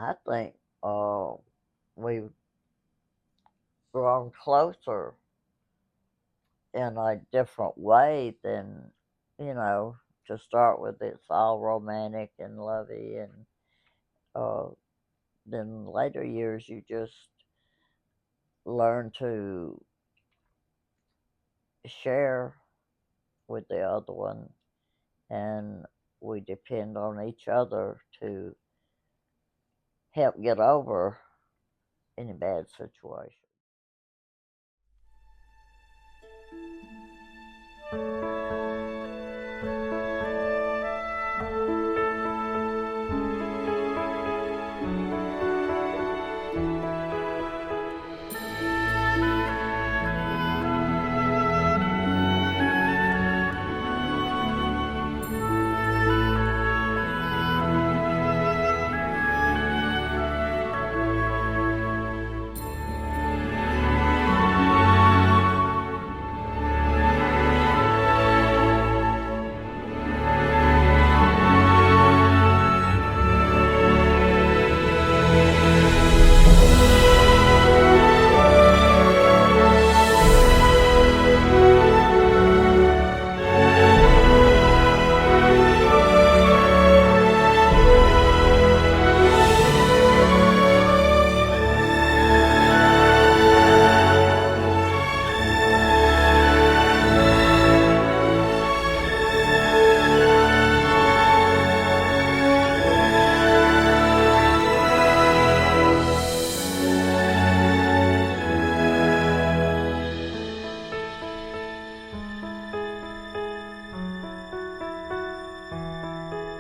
I think uh, we've grown closer in a different way than, you know, to start with, it's all romantic and lovey, and uh, then later years, you just learn to share with the other one, and we depend on each other to help get over any bad situation.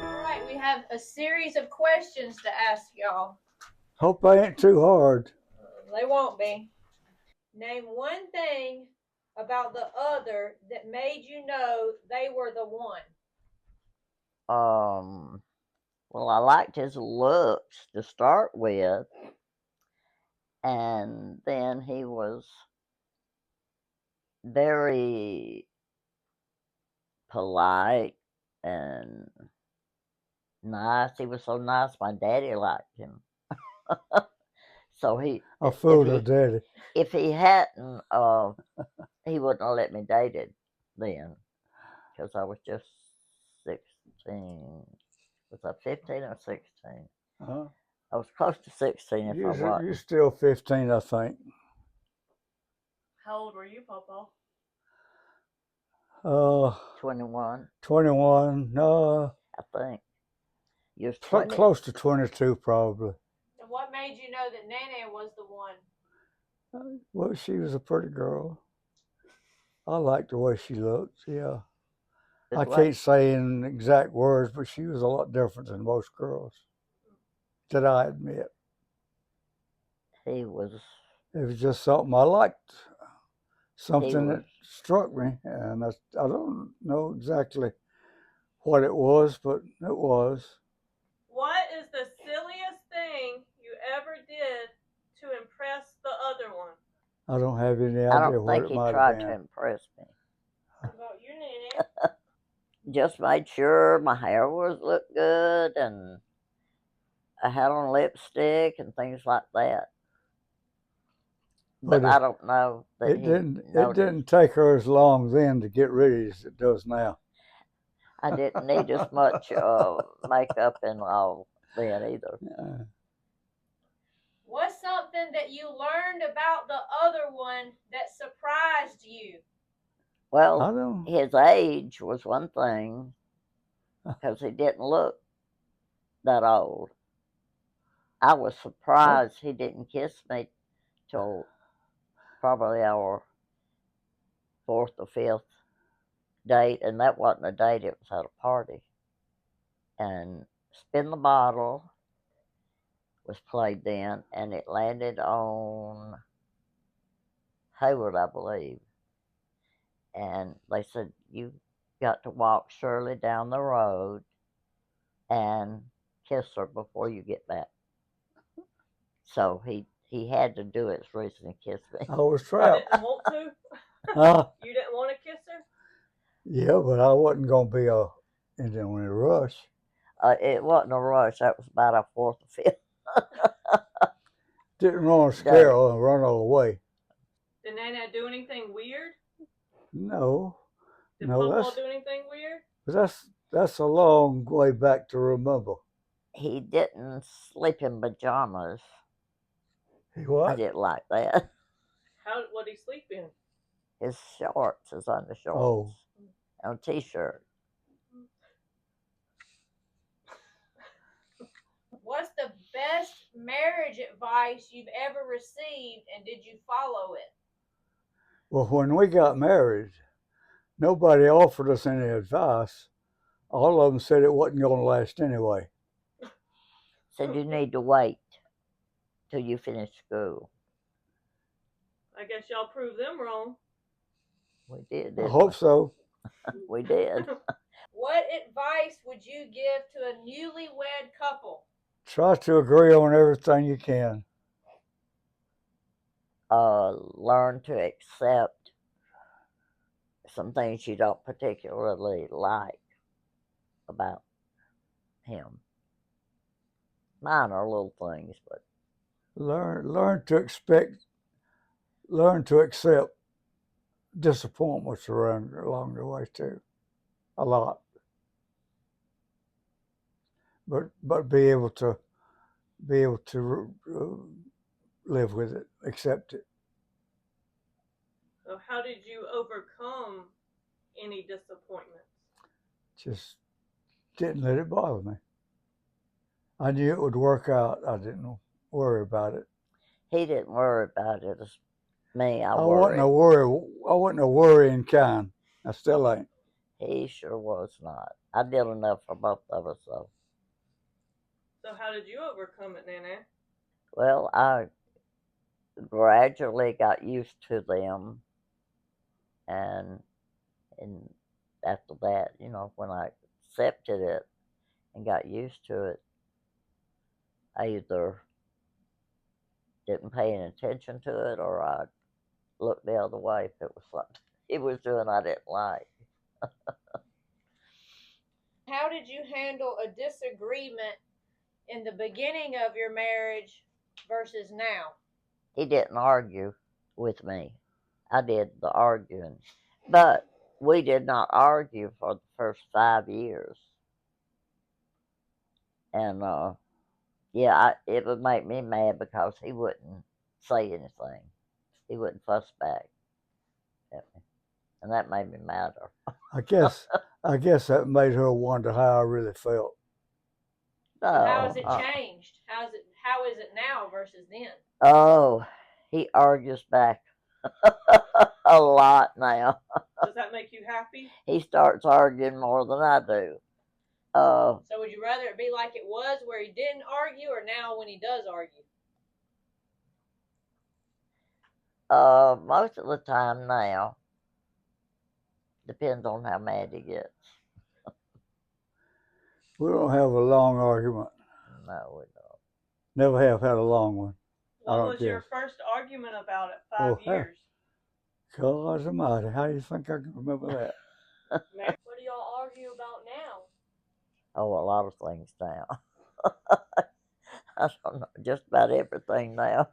All right, we have a series of questions to ask y'all. Hope they ain't too hard. They won't be. Name one thing about the other that made you know they were the one. Um, well, I liked his looks to start with, and then he was very polite and nice. He was so nice. My daddy liked him. So I if fooled her daddy. he hadn't, he wouldn't have let me date it then, because I was just 16. Was I 15 or 16? Huh? I was close to 16 if I You're wasn't. still 15, I think. How old were you, Papa? Uh, 21, 21. I think. You was 20. Close to 22, probably. And what made you know that Nene was the one? Well, she was a pretty girl. I liked the way she looked. Yeah. I can't say in exact words, but she was a lot different than most girls that I admit. He was. It was just something I liked, something was. that struck me, and I don't know exactly what it was, but it was. What is the silliest thing you ever did to impress the other one? I don't have any I idea don't what think it he might have tried to been. impress me. What about you, Nene? Just made sure my hair was looked good, and I had on lipstick and things like that. But But I don't know that it he didn't. It noticed. didn't take her as long then to get ready as it does now. I didn't need as much makeup and all then either. What's something that you learned about the other one that surprised you? Well, his age was one thing, because he didn't look that old. I was surprised he didn't kiss me till probably our fourth or fifth date, and that wasn't a date, it was at a party. And Spin the Bottle was played then, and it landed on Hayward, I believe. And they said, "You got to walk Shirley down the road and kiss her before you get back." So he had to do it, so he can kiss me. I was You trapped. didn't want to? Huh? You didn't want to kiss her? Yeah, but I wasn't gonna be in a rush. It wasn't a rush. That was about our fourth or fifth. Didn't want to scare her and run all the way. Did Nana do anything weird? No. Did No, Papa do anything weird? That's a long way back to remember. He didn't sleep in pajamas. He what? I didn't like that. What did he sleep in? His shorts, his undershorts, Oh. and a t-shirt. What's the best marriage advice you've ever received, and did you follow it? Well, when we got married, nobody offered us any advice. All of them said it wasn't going to last anyway. Said you need to wait till you finish school. I guess y'all proved them wrong. We did. I hope so. We did. What advice would you give to a newlywed couple? Try to agree on everything you can. Learn to accept some things you don't particularly like about him. Minor little things, but learn to accept disappointments along the way too. A lot. But be able to live with it, accept it. So how did you overcome any disappointments? Just didn't let it bother me. I knew it would work out. I didn't worry about it. he didn't worry about it as me. I wasn't a worrying kind. I still ain't. He sure was not. I did enough for both of us, though. So how did you overcome it, Nana? Well, I gradually got used to them, and after that, when I accepted it and got used to it, I either didn't pay any attention to it or I looked the other way if it was something he was doing I didn't like. How did you handle a disagreement in the beginning of your marriage versus now? He didn't argue with me. I did the arguing. But we did not argue for the first 5 years. And it would make me mad because he wouldn't say anything. He wouldn't fuss back at me. And that made me madder. I guess that made her wonder how I really felt. So how has it changed? How is it now versus then? Oh, he argues back a lot now. Does that make you happy? He starts arguing more than I do. So would you rather it be like it was where he didn't argue, or now when he does argue? Most of the time now. Depends on how mad he gets. We don't have a long argument. No, we don't. Never have had a long one. What was your first argument about at 5 years? God almighty, how do you think I can remember that? What do y'all argue about now? Oh, a lot of things now. I don't know, just about everything now.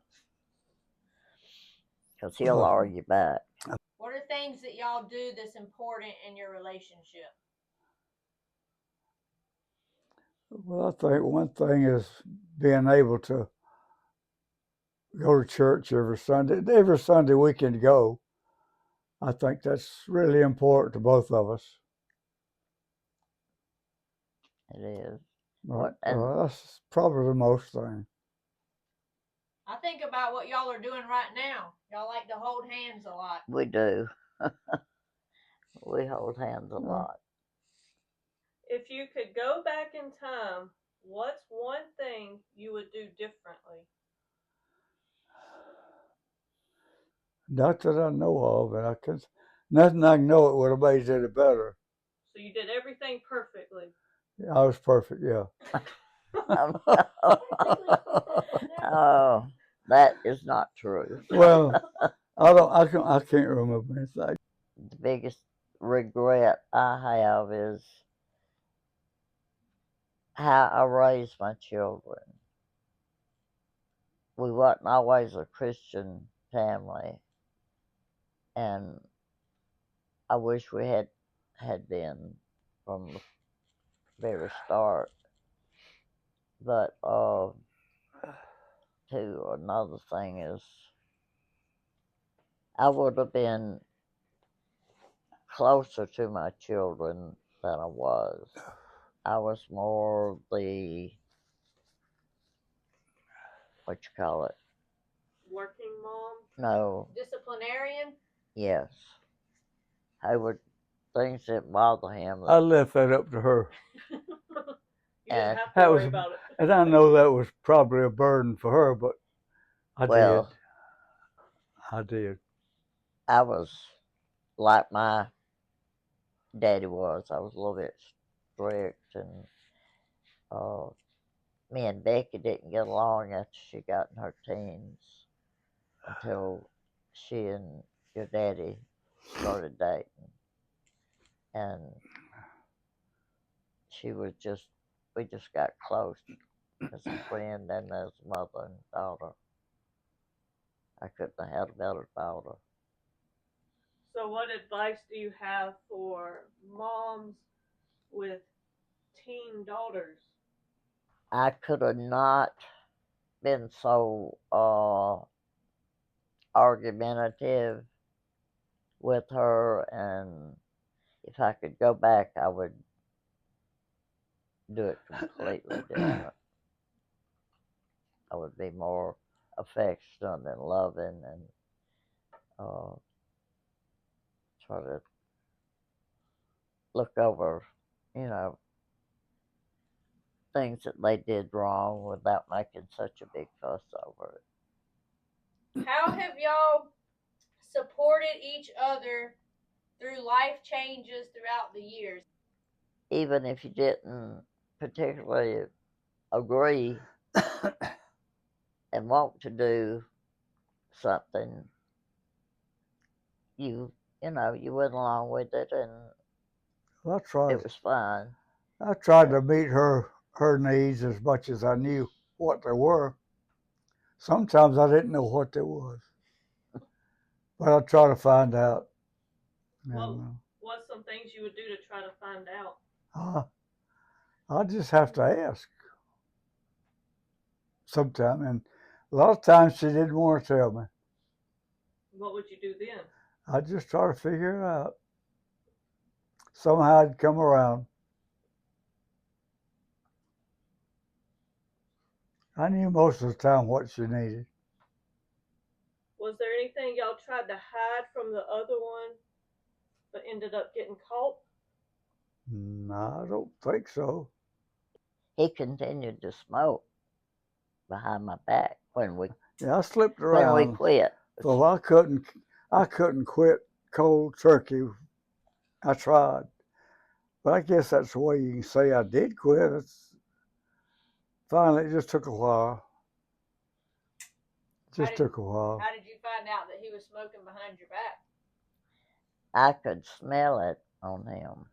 Because he'll argue back. What are things that y'all do that's important in your relationship? Well, I think one thing is being able to go to church every Sunday. Every Sunday we can go. I think that's really important to both of us. It is. That's probably the most thing. I think about what y'all are doing right now. Y'all like to hold hands a lot. We do. We hold hands a lot. If you could go back in time, what's one thing you would do differently? Not that I know of, and nothing I can know it would have made it better. So you did everything perfectly. Yeah, I was perfect, yeah. Oh, that is not true. Well, I can't remember anything. The biggest regret I have is how I raised my children. we wasn't always a Christian family, and I wish we had been from the very start. But too, another thing is, I would have been closer to my children than I was. I was more the, what you call it? Working mom? No, Disciplinarian? yes. I would, things that bother him. I left that up to her. You And didn't have that to was, worry about it. and I know that was probably a burden for her, but I well, did. I did. I was like my daddy was. I was a little bit strict, and me and Becky didn't get along after she got in her teens until she and your daddy started dating. And she was just, we just got close as a friend and as mother and daughter. I couldn't have had a better daughter. So, what advice do you have for moms with teen daughters? I could have not been so argumentative with her, and if I could go back, I would do it completely different. I would be more affectionate and loving, and try to look over, things that they did wrong without making such a big fuss over it. How have y'all supported each other through life changes throughout the years? Even if you didn't particularly agree and want to do something, you went along with it, and it was fine. I tried to meet her needs as much as I knew what they were. Sometimes I didn't know what they was, but I try to find out. What's some things you would do to try to find out? I just have to ask sometimes, and a lot of times she didn't want to tell me. What would you do then? I just try to figure it out. Somehow I'd come around. I knew most of the time what she needed. Was there anything y'all tried to hide from the other one, but ended up getting caught? No, I don't think so. He continued to smoke behind my back when we I slipped around when we quit. Well, I couldn't quit cold turkey. I tried, but I guess that's the way you can say I did quit. Finally, it just took a while. How did you find out that he was smoking behind your back? I could smell it on him.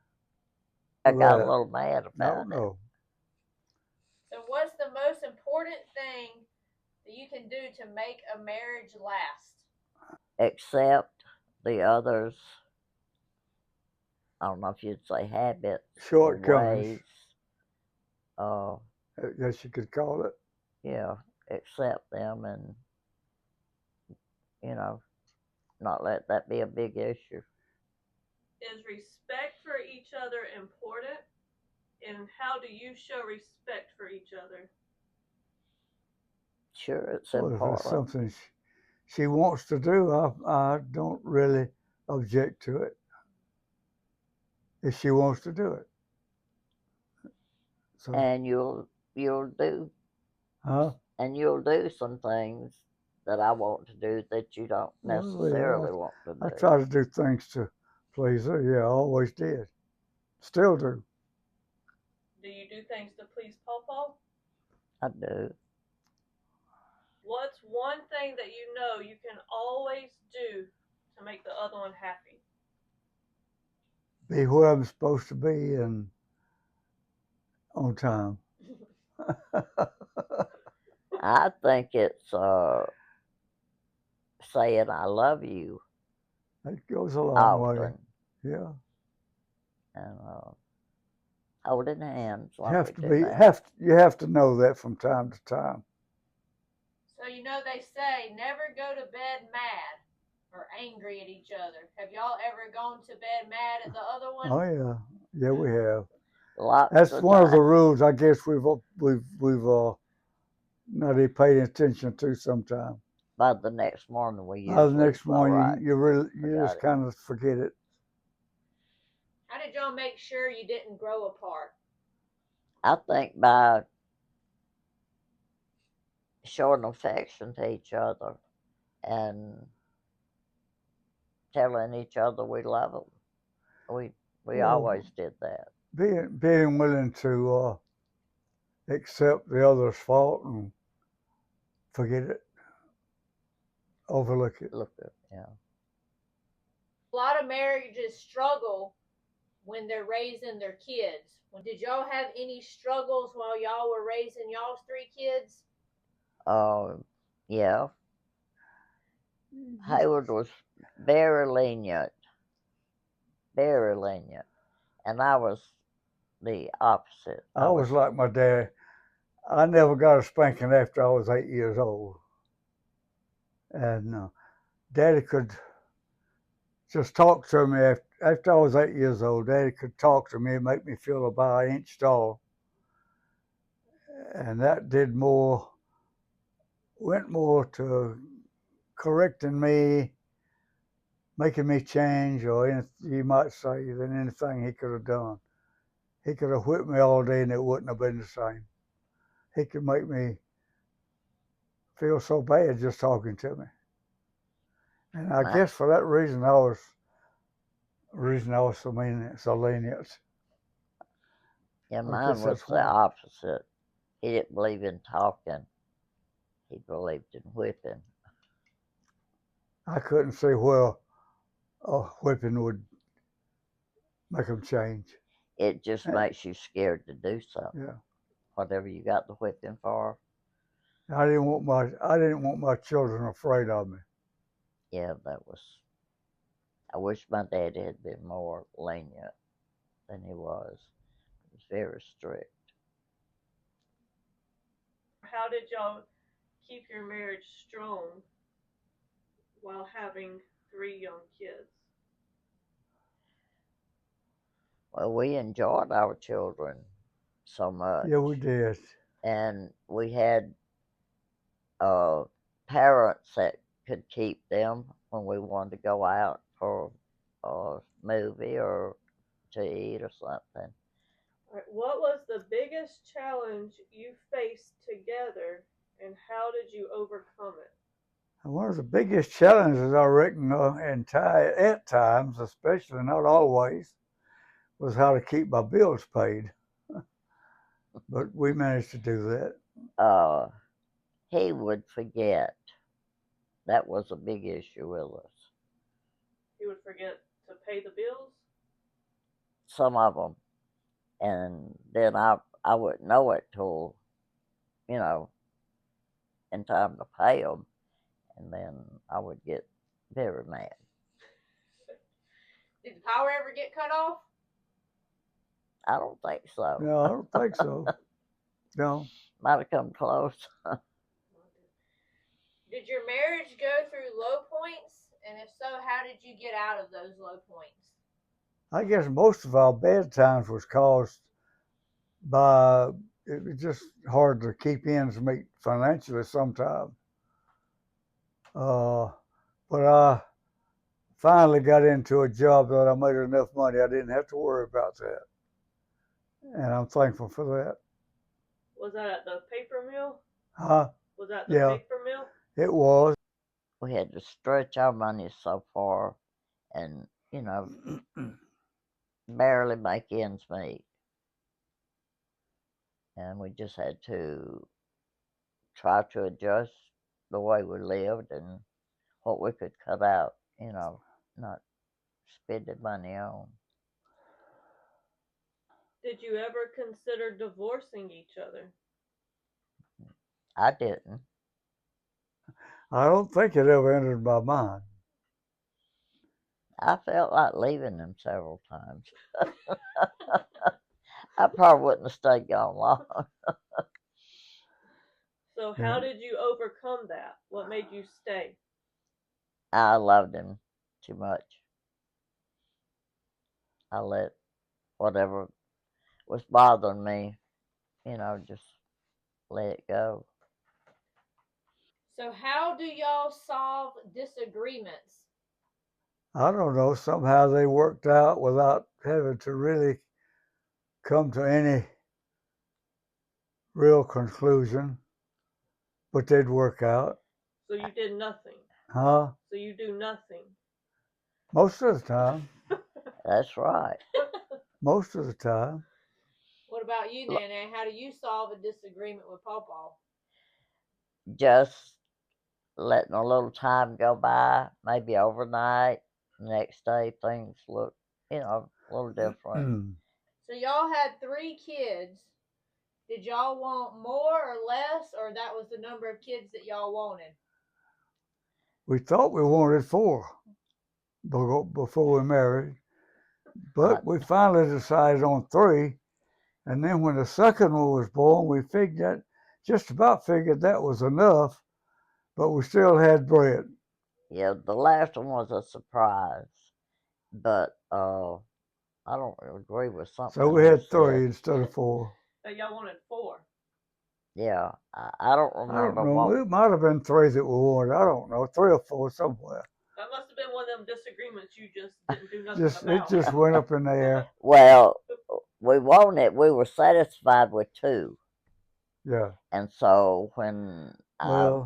I got a little mad about it. So what's the most important thing that you can do to make a marriage last? Accept the others, I don't know if you'd say habits, shortcomings. I guess you could call it. Yeah, accept them, and not let that be a big issue. Is respect for each other important? And how do you show respect for each other? Sure, it's important. If it's something she wants to do, I don't really object to it. If she wants to do it. So, and you'll do. Huh? And you'll do some things that I want to do that you don't necessarily want to do. I try to do things to please her. Yeah, I always did. Still do. Do you do things to please Pawpaw? I do. What's one thing that you can always do to make the other one happy? Be where I'm supposed to be and on time. I think it's saying I love you It goes a long way. often Yeah. and holding hands You like have we to do be now. you have to know that from time to time. So you know they say never go to bed mad or angry at each other. Have y'all ever gone to bed mad at the other one? Oh yeah. Yeah, we have. Lots That's of one of the times. rules I guess we've not even paid attention to sometimes. By the next morning, we By the usually next all right. morning you Forgot just it. kind of forget it. How did y'all make sure you didn't grow apart? I think by showing affection to each other and telling each other we love them. We Well, always did that. being willing to accept the other's fault and forget it, overlook it. Look at yeah. A lot of marriages struggle when they're raising their kids. Did y'all have any struggles while y'all were raising y'all's 3 kids? Yeah. Hayward was very lenient, and I was the opposite. I was like my dad. I never got a spanking after I was 8 years old, and Daddy could just talk to me after I was 8 years old. Daddy could talk to me and make me feel about an inch tall, and that went more to correcting me, making me change, or anything you might say, than anything he could have done. He could have whipped me all day and it wouldn't have been the same. He could make me feel so bad just talking to me. And I guess for that reason I was so lenient. Yeah, mine was the opposite. He didn't believe in talking. He believed in whipping. I couldn't see where a whipping would make him change. It just makes you scared to do something. Yeah. Whatever you got the whipping for. I didn't want my children afraid of me. Yeah, that was. I wish my dad had been more lenient than he was. He was very strict. How did y'all keep your marriage strong while having 3 young kids? Well, we enjoyed our children so much. Yeah, we did. And we had parents that could keep them when we wanted to go out for a movie or to eat or something. What was the biggest challenge you faced together, and how did you overcome it? One of the biggest challenges I reckon at times, especially not always, was how to keep my bills paid. But we managed to do that. He would forget. That was a big issue with us. He would forget to pay the bills? Some of them. And then I wouldn't know it till, you know, in time to pay them. And then I would get very mad. Did the power ever get cut off? I don't think so. No, I don't think so. No. Might have come close. Did your marriage go through low points? And if so, how did you get out of those low points? I guess most of our bad times was caused by it was just hard to keep ends meet financially sometimes. But I finally got into a job that I made enough money I didn't have to worry about that. And I'm thankful for that. Was that at the paper mill? Huh? Was that the paper mill? It was. We had to stretch our money so far and, barely make ends meet. And we just had to try to adjust the way we lived and what we could cut out, not spending money on. Did you ever consider divorcing each other? I didn't. I don't think it ever entered my mind. I felt like leaving them several times. I probably wouldn't have stayed gone long. So how did you overcome that? What made you stay? I loved him too much. I let whatever was bothering me, just let it go. So how do y'all solve disagreements? I don't know. Somehow they worked out without having to really come to any real conclusion, but they'd work out. So you did nothing. Huh? So you do nothing. Most of the time. That's right. Most of the time. What about you, Nana? How do you solve a disagreement with Pawpaw? Just letting a little time go by, maybe overnight. Next day, things look, a little different. So y'all had 3 kids. Did y'all want more or less, or that was the number of kids that y'all wanted? We thought we wanted 4 before we married, but we finally decided on 3. And then when the second one was born, we just about figured that was enough, but we still had Brett. Yeah, the last one was a surprise, but I don't agree with something. So we had 3 instead of 4. So y'all wanted 4. Yeah, I don't remember. I don't know. It might have been 3 that we wanted. I don't know, 3 or 4 somewhere. That must have been one of them disagreements you just didn't do nothing about. It just went up in the air. Well, we were satisfied with 2. Yeah. And so when I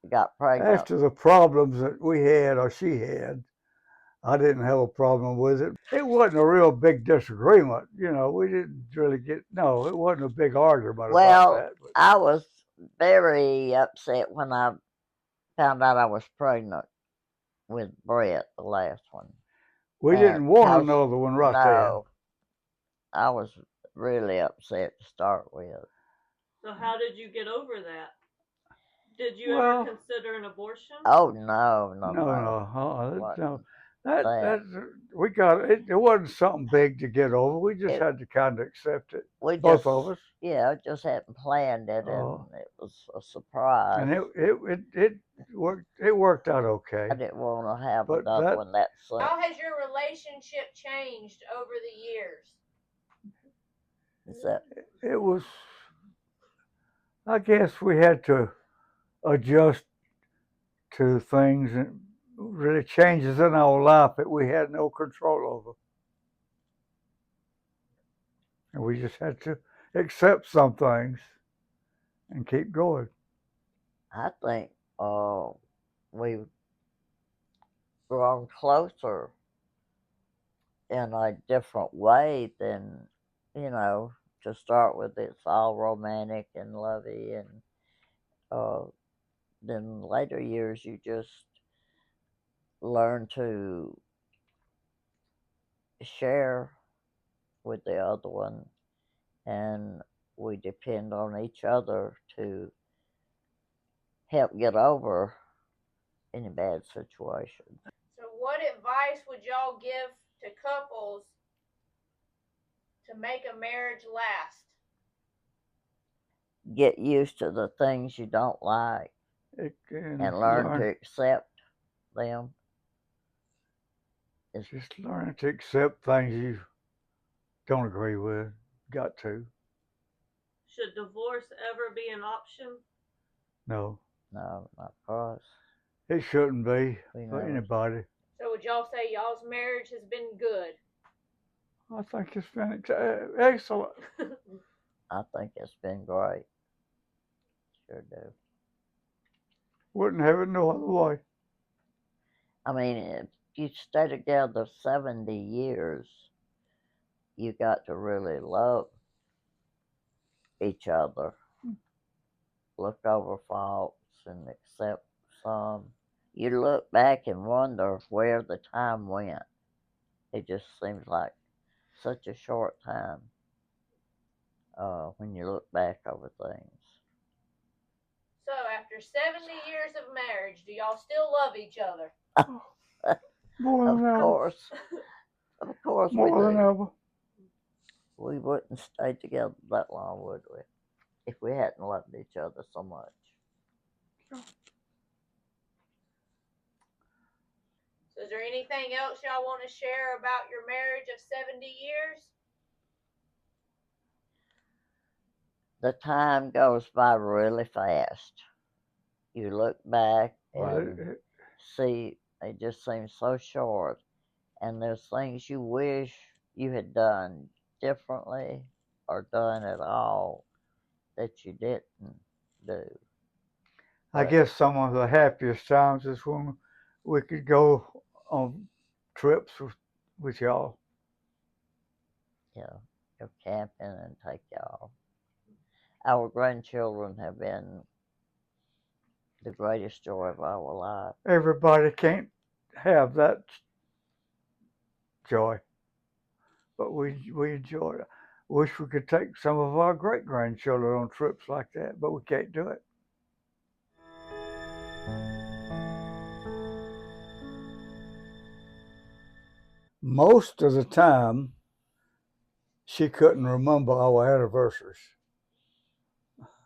got pregnant, after the problems that we had or she had, I didn't have a problem with it. It wasn't a real big disagreement. We didn't really it wasn't a big argument about that. Well, I was very upset when I found out I was pregnant with Brett, the last one. We didn't want another one right there. I was really upset to start with. So how did you get over that? Did you ever consider an abortion? Oh no. We got it. It wasn't something big to get over. We just had to kind of accept it. Both of us. Yeah, just hadn't planned it, and it was a surprise. And it worked. It worked out okay. I didn't want to have another one that soon. How has your relationship changed over the years? It was. I guess we had to adjust to things and really changes in our life that we had no control over. And we just had to accept some things and keep going. I think we've grown closer in a different way than, to start with. It's all romantic and lovey, and then later years you just learn to share with the other one, and we depend on each other to help get over any bad situation. So what advice would y'all give to couples to make a marriage last? Get used to the things you don't like and learn to accept them. It's just learning to accept things you don't agree with. Got to. Should divorce ever be an option? No. No, not for us. It shouldn't be for anybody. So would y'all say y'all's marriage has been good? I think it's been excellent. I think it's been great. Sure do. Wouldn't have it no other way. I mean, if you stay together 70 years, you got to really love each other. Look over faults and accept some. You look back and wonder where the time went. It just seems like such a short time when you look back over things. after 70 years of marriage, do y'all still love each other? More than ever. Of course we More than do. ever. We wouldn't stay together that long, would we? If we hadn't loved each other so much. So is there anything else y'all want to share about your marriage of 70 years? The time goes by really fast. You look back and see it just seems so short. And there's things you wish you had done differently or done at all that you didn't do. I guess some of the happiest times is when we could go on trips with y'all. Yeah, go camping and take y'all. Our grandchildren have been the greatest joy of our life. Everybody can't have that joy, but we enjoy it. Wish we could take some of our great grandchildren on trips like that, but we can't do it. Most of the time, she couldn't remember our anniversaries.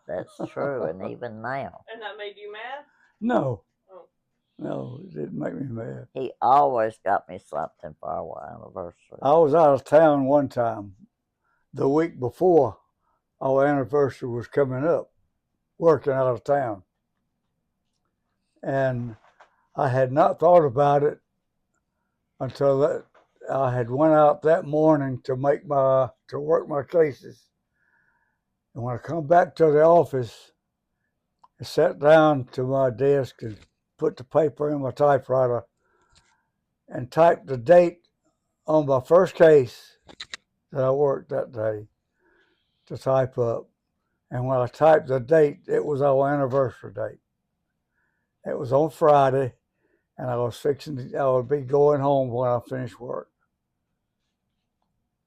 That's true, and even now. And that made you mad? No. Oh. No, it didn't make me mad. He always got me something for our anniversary. I was out of town one time, the week before our anniversary was coming up, working out of town. And I had not thought about it until that I had went out that morning to work my cases. And when I come back to the office, I sat down to my desk and put the paper in my typewriter and typed the date on my first case that I worked that day to type up. And when I typed the date, it was our anniversary date. It was on Friday, and I would be going home when I finished work.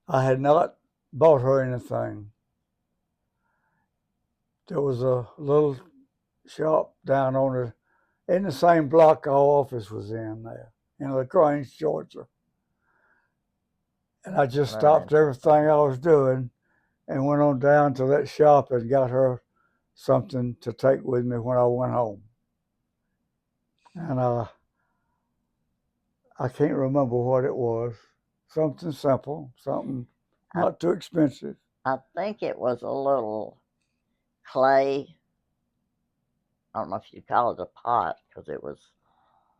I had not bought her anything. There was a little shop down in the same block our office was in there, in LaGrange, Georgia. And I just stopped everything I was doing and went on down to that shop and got her something to take with me when I went home. And I can't remember what it was. Something simple, something not too expensive. I think it was a little clay. I don't know if you call it a pot, because it was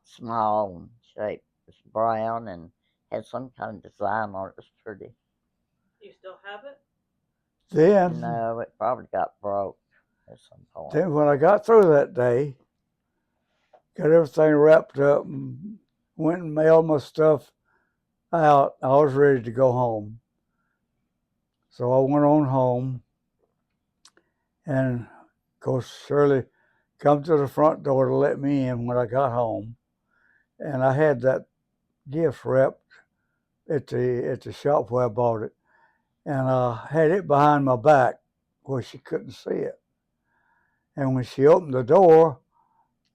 small and shaped. It was brown and had some kind of design on it. It was pretty. You still have it? Then no, it probably got broke at some point. Then when I got through that day, got everything wrapped up and went and mailed my stuff out, I was ready to go home. So I went on home, and of course Shirley come to the front door to let me in when I got home. And I had that gift wrapped at the shop where I bought it. And I had it behind my back where she couldn't see it. And when she opened the door,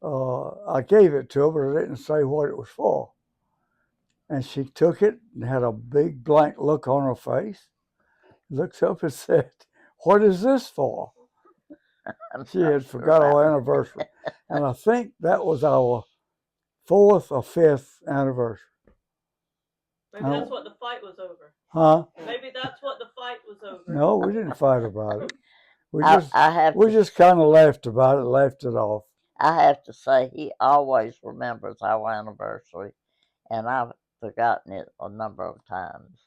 I gave it to her, but I didn't say what it was for. And she took it and had a big blank look on her face, looked up and said, "What is this for?" She had forgot our anniversary. And I think that was our 4th or 5th anniversary. Maybe that's what the fight was over. Huh? Maybe that's what the fight was over. No, we didn't fight about it. We just kind of laughed about it, laughed it off. I have to say, he always remembers our anniversary, and I've forgotten it a number of times.